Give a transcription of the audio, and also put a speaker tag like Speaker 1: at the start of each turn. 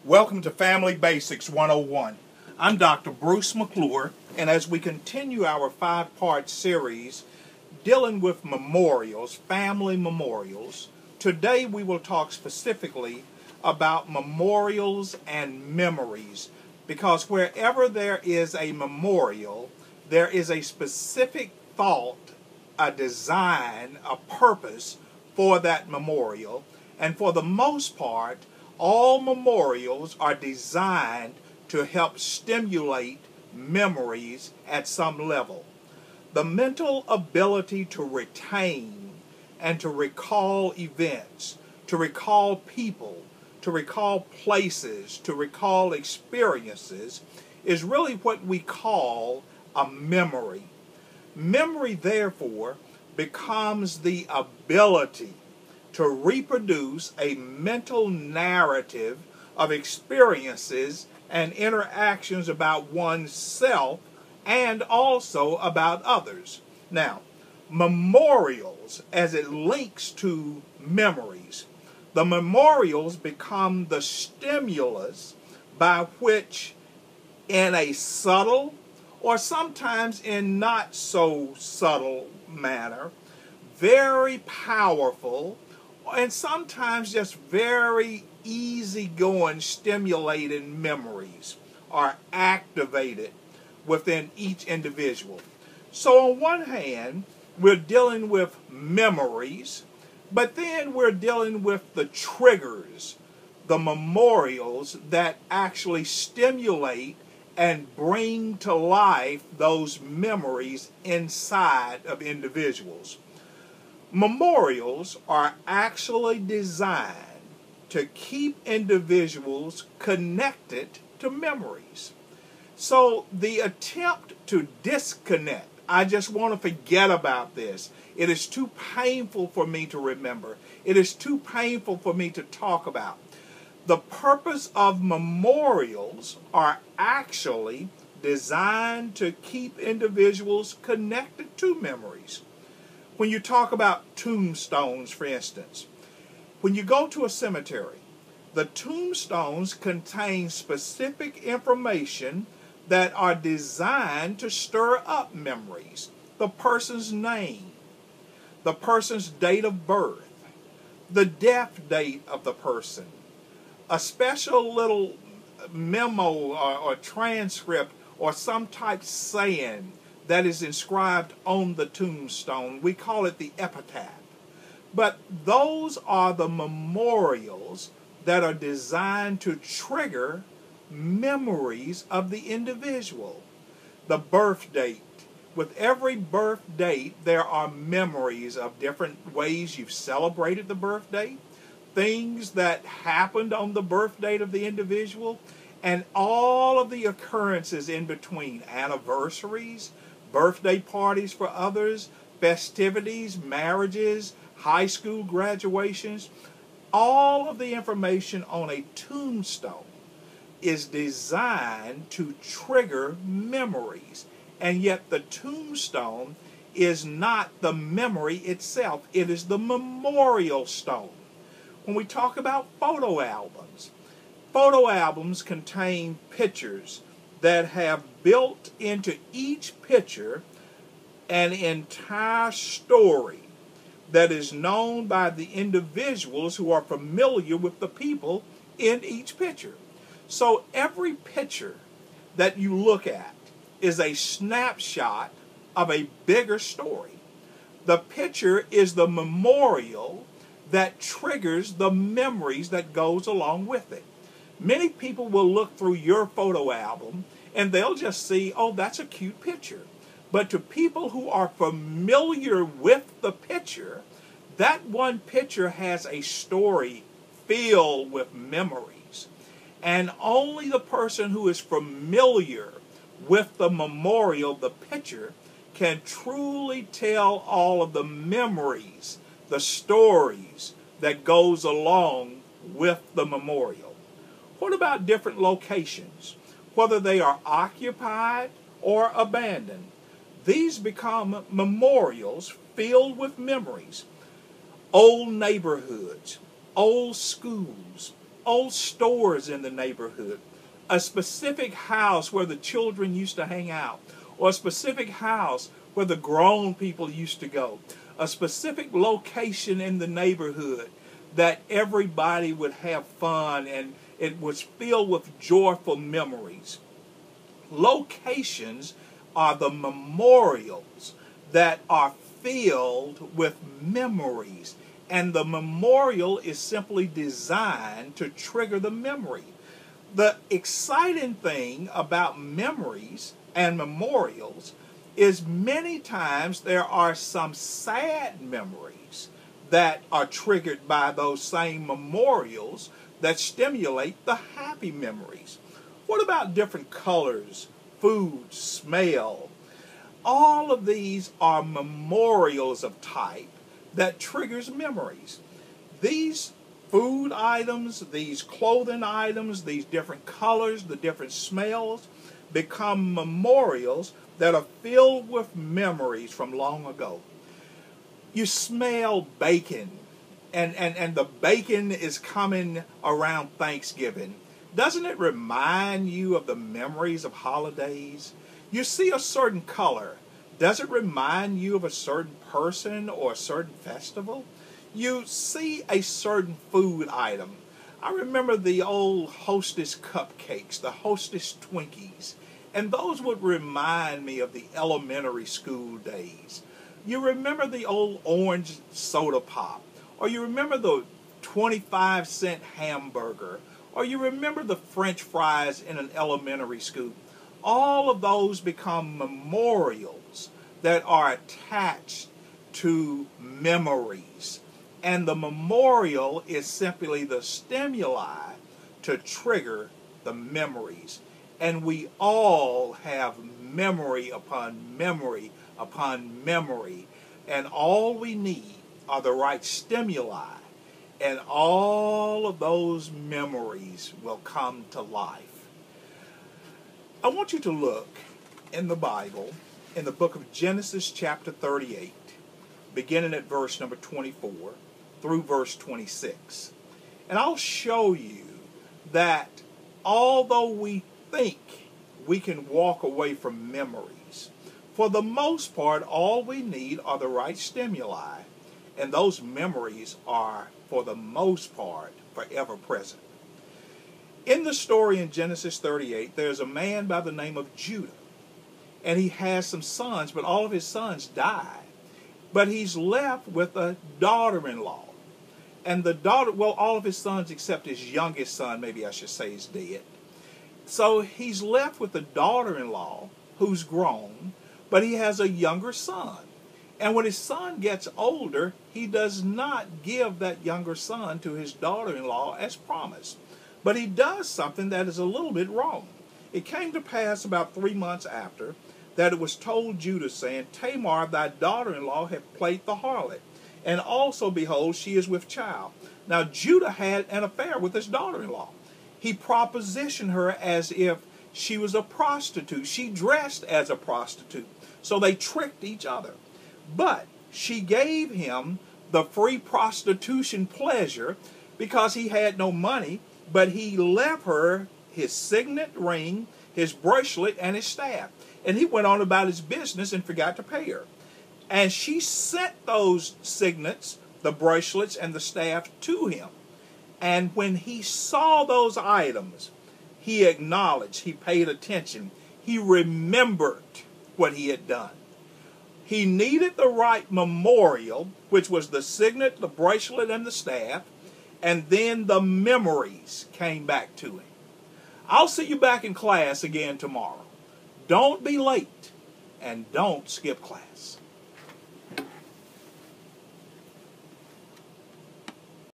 Speaker 1: Welcome to Family Basics 101. I'm Dr. Bruce McClure, and as we continue our 5-part series dealing with memorials, family memorials, today we will talk specifically about memorials and memories, because wherever there is a memorial, there is a specific thought, a design, a purpose for that memorial, and for the most part, all memorials are designed to help stimulate memories at some level. The mental ability to retain and to recall events, to recall people, to recall places, to recall experiences is really what we call a memory. Memory, therefore, becomes the ability to reproduce a mental narrative of experiences and interactions about oneself and also about others. Now, memorials, as it links to memories, the memorials become the stimulus by which, in a subtle or sometimes in not so subtle manner, very powerful and sometimes just very easygoing, stimulating memories are activated within each individual. So on one hand, we're dealing with memories, but then we're dealing with the triggers, the memorials that actually stimulate and bring to life those memories inside of individuals. Memorials are actually designed to keep individuals connected to memories. So the attempt to disconnect, I just want to forget about this. It is too painful for me to remember. It is too painful for me to talk about. The purpose of memorials are actually designed to keep individuals connected to memories. When you talk about tombstones, for instance, when you go to a cemetery, the tombstones contain specific information that are designed to stir up memories. The person's name, the person's date of birth, the death date of the person, a special little memo or transcript or some type saying that is inscribed on the tombstone. We call it the epitaph. But those are the memorials that are designed to trigger memories of the individual. The birth date. With every birth date, there are memories of different ways you've celebrated the birth date, things that happened on the birth date of the individual, and all of the occurrences in between, anniversaries, birthday parties for others, festivities, marriages, high school graduations. All of the information on a tombstone is designed to trigger memories. And yet the tombstone is not the memory itself. It is the memorial stone. When we talk about photo albums contain pictures that have built into each picture an entire story that is known by the individuals who are familiar with the people in each picture. So every picture that you look at is a snapshot of a bigger story. The picture is the memorial that triggers the memories that goes along with it. Many people will look through your photo album and they'll just see, oh, that's a cute picture. But to people who are familiar with the picture, that one picture has a story filled with memories. And only the person who is familiar with the memorial, the picture, can truly tell all of the memories, the stories that goes along with the memorial. What about different locations? Whether they are occupied or abandoned, these become memorials filled with memories. Old neighborhoods, old schools, old stores in the neighborhood, a specific house where the children used to hang out, or a specific house where the grown people used to go, a specific location in the neighborhood that everybody would have fun and it was filled with joyful memories. Locations are the memorials that are filled with memories, and the memorial is simply designed to trigger the memory. The exciting thing about memories and memorials is many times there are some sad memories that are triggered by those same memorials that stimulate the happy memories. What about different colors, food, smell? All of these are memorials of type that triggers memories. These food items, these clothing items, these different colors, the different smells become memorials that are filled with memories from long ago. You smell bacon, and the bacon is coming around Thanksgiving. Doesn't it remind you of the memories of holidays? You see a certain color. Does it remind you of a certain person or a certain festival? You see a certain food item. I remember the old Hostess cupcakes, the Hostess Twinkies, and those would remind me of the elementary school days. You remember the old orange soda pop, or you remember the 25-cent hamburger, or you remember the French fries in an elementary school. All of those become memorials that are attached to memories. And the memorial is simply the stimuli to trigger the memories. And we all have memory upon memory upon memory. And all we need are the right stimuli. And all of those memories will come to life. I want you to look in the Bible, in the book of Genesis chapter 38, beginning at verse number 24 through verse 26. And I'll show you that although we think we can walk away from memories, for the most part, all we need are the right stimuli, and those memories are, for the most part, forever present. In the story in Genesis 38, there's a man by the name of Judah, and he has some sons, but all of his sons die. But he's left with a daughter-in-law. And the daughter, well, all of his sons except his youngest son, maybe I should say, is dead. So he's left with a daughter-in-law who's grown, but he has a younger son. And when his son gets older, he does not give that younger son to his daughter-in-law as promised. But he does something that is a little bit wrong. It came to pass about 3 months after that it was told Judah, saying, Tamar, thy daughter-in-law, hath played the harlot, and also, behold, she is with child. Now Judah had an affair with his daughter-in-law. He propositioned her as if she was a prostitute. She dressed as a prostitute. So they tricked each other. But she gave him the free prostitution pleasure because he had no money, but he left her his signet ring, his bracelet, and his staff. And he went on about his business and forgot to pay her. And she sent those signets, the bracelets, and the staff to him. And when he saw those items, he acknowledged, he paid attention, he remembered what he had done. He needed the right memorial, which was the signet, the bracelet, and the staff, and then the memories came back to him. I'll see you back in class again tomorrow. Don't be late, and don't skip class.